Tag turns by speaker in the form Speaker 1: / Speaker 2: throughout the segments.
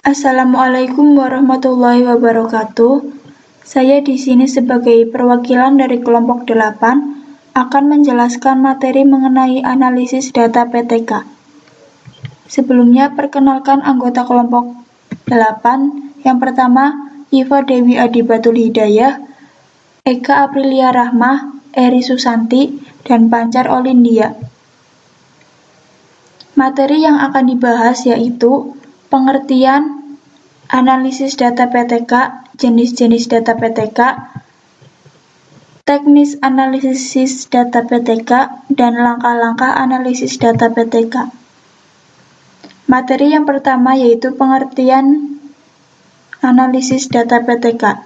Speaker 1: Assalamualaikum warahmatullahi wabarakatuh. Saya di sini sebagai perwakilan dari kelompok 8 akan menjelaskan materi mengenai analisis data PTK. Sebelumnya, perkenalkan anggota kelompok 8. Yang pertama, Iva Dewi Adibatul Hidayah, Eka Aprilia Rahmah, Eri Susanti, dan Pancar Olindia. Materi yang akan dibahas yaitu pengertian analisis data PTK, jenis-jenis data PTK, teknis analisis data PTK, dan langkah-langkah analisis data PTK. Materi yang pertama yaitu pengertian analisis data PTK.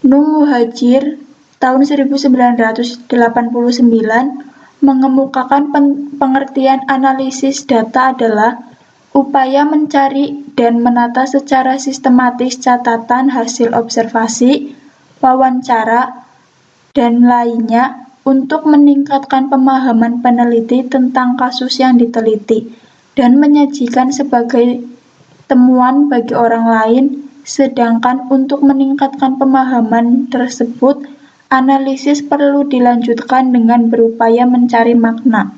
Speaker 1: Nung Muhajir tahun 1989 mengemukakan pengertian analisis data adalah upaya mencari dan menata secara sistematis catatan hasil observasi, wawancara, dan lainnya untuk meningkatkan pemahaman peneliti tentang kasus yang diteliti dan menyajikan sebagai temuan bagi orang lain. Sedangkan untuk meningkatkan pemahaman tersebut, analisis perlu dilanjutkan dengan berupaya mencari makna.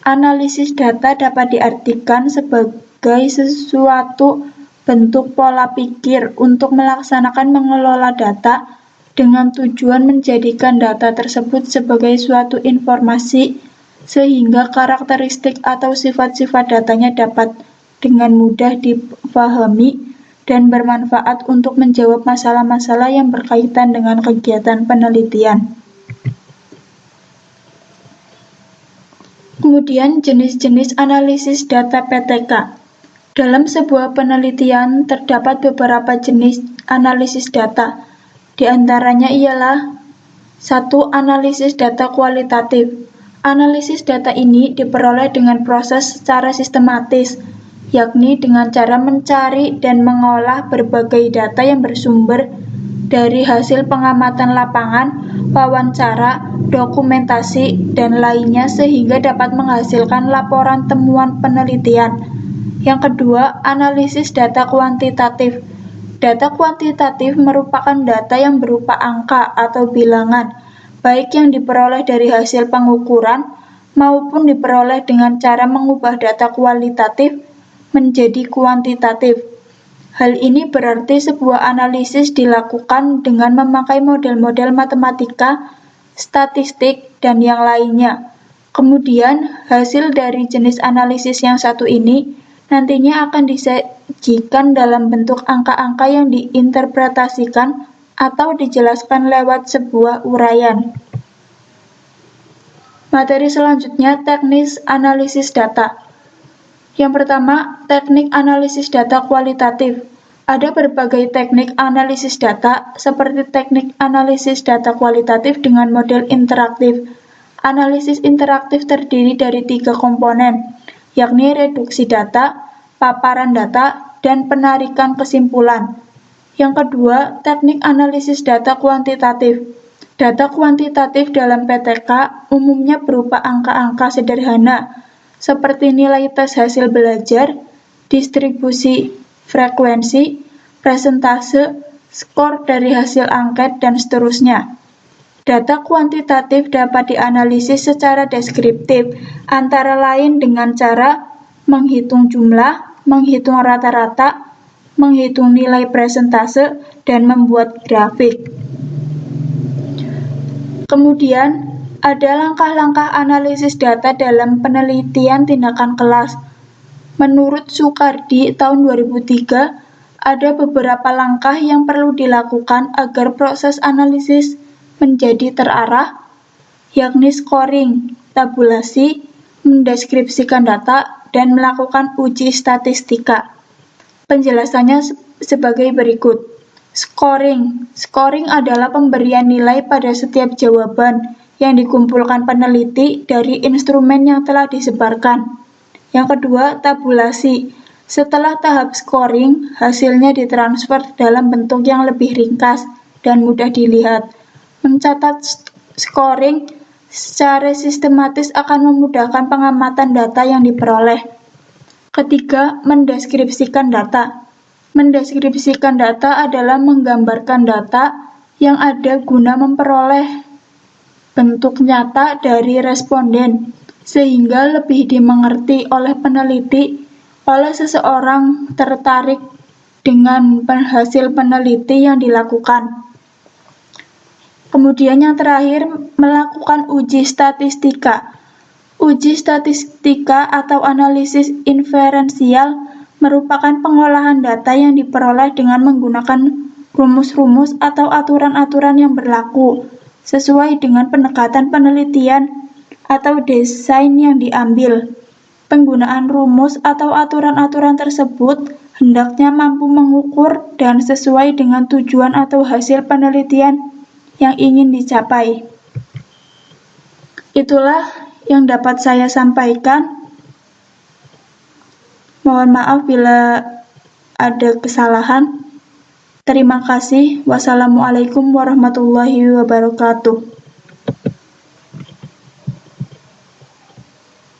Speaker 1: Analisis data dapat diartikan sebagai sesuatu bentuk pola pikir untuk melaksanakan mengelola data dengan tujuan menjadikan data tersebut sebagai suatu informasi sehingga karakteristik atau sifat-sifat datanya dapat dengan mudah dipahami dan bermanfaat untuk menjawab masalah-masalah yang berkaitan dengan kegiatan penelitian. Kemudian jenis-jenis analisis data PTK. Dalam sebuah penelitian terdapat beberapa jenis analisis data. Di antaranya ialah 1. Analisis data kualitatif. Analisis data ini diperoleh dengan proses secara sistematis, yakni dengan cara mencari dan mengolah berbagai data yang bersumber dari hasil pengamatan lapangan, wawancara, dokumentasi, dan lainnya sehingga dapat menghasilkan laporan temuan penelitian. Yang kedua, analisis data kuantitatif. Data kuantitatif merupakan data yang berupa angka atau bilangan, baik yang diperoleh dari hasil pengukuran maupun diperoleh dengan cara mengubah data kualitatif menjadi kuantitatif. Hal ini berarti sebuah analisis dilakukan dengan memakai model-model matematika, statistik, dan yang lainnya. Kemudian, hasil dari jenis analisis yang satu ini nantinya akan disajikan dalam bentuk angka-angka yang diinterpretasikan atau dijelaskan lewat sebuah uraian. Materi selanjutnya, teknis analisis data. Yang pertama, teknik analisis data kualitatif. Ada berbagai teknik analisis data, seperti teknik analisis data kualitatif dengan model interaktif. Analisis interaktif terdiri dari 3 komponen, yakni reduksi data, paparan data, dan penarikan kesimpulan. Yang kedua, teknik analisis data kuantitatif. Data kuantitatif dalam PTK umumnya berupa angka-angka sederhana, seperti nilai tes hasil belajar, distribusi frekuensi, persentase, skor dari hasil angket, dan seterusnya. Data kuantitatif dapat dianalisis secara deskriptif, antara lain dengan cara menghitung jumlah, menghitung rata-rata, menghitung nilai persentase, dan membuat grafik. Kemudian, ada langkah-langkah analisis data dalam penelitian tindakan kelas. Menurut Sukardi tahun 2003, ada beberapa langkah yang perlu dilakukan agar proses analisis menjadi terarah, yakni scoring, tabulasi, mendeskripsikan data, dan melakukan uji statistika. Penjelasannya sebagai berikut. Scoring adalah pemberian nilai pada setiap jawaban yang dikumpulkan peneliti dari instrumen yang telah disebarkan. Yang kedua, tabulasi. Setelah tahap scoring, hasilnya ditransfer dalam bentuk yang lebih ringkas dan mudah dilihat. Mencatat scoring secara sistematis akan memudahkan pengamatan data yang diperoleh. Ketiga, mendeskripsikan data. Mendeskripsikan data adalah menggambarkan data yang ada guna memperoleh bentuk nyata dari responden, sehingga lebih dimengerti oleh peneliti. Oleh seseorang tertarik dengan hasil peneliti yang dilakukan. Kemudian yang terakhir, melakukan uji statistika. Uji statistika atau analisis inferensial merupakan pengolahan data yang diperoleh dengan menggunakan rumus-rumus atau aturan-aturan yang berlaku sesuai dengan pendekatan penelitian atau desain yang diambil. Penggunaan rumus atau aturan-aturan tersebut hendaknya mampu mengukur dan sesuai dengan tujuan atau hasil penelitian yang ingin dicapai. Itulah yang dapat saya sampaikan. Mohon maaf bila ada kesalahan. Terima kasih. Wassalamualaikum warahmatullahi wabarakatuh.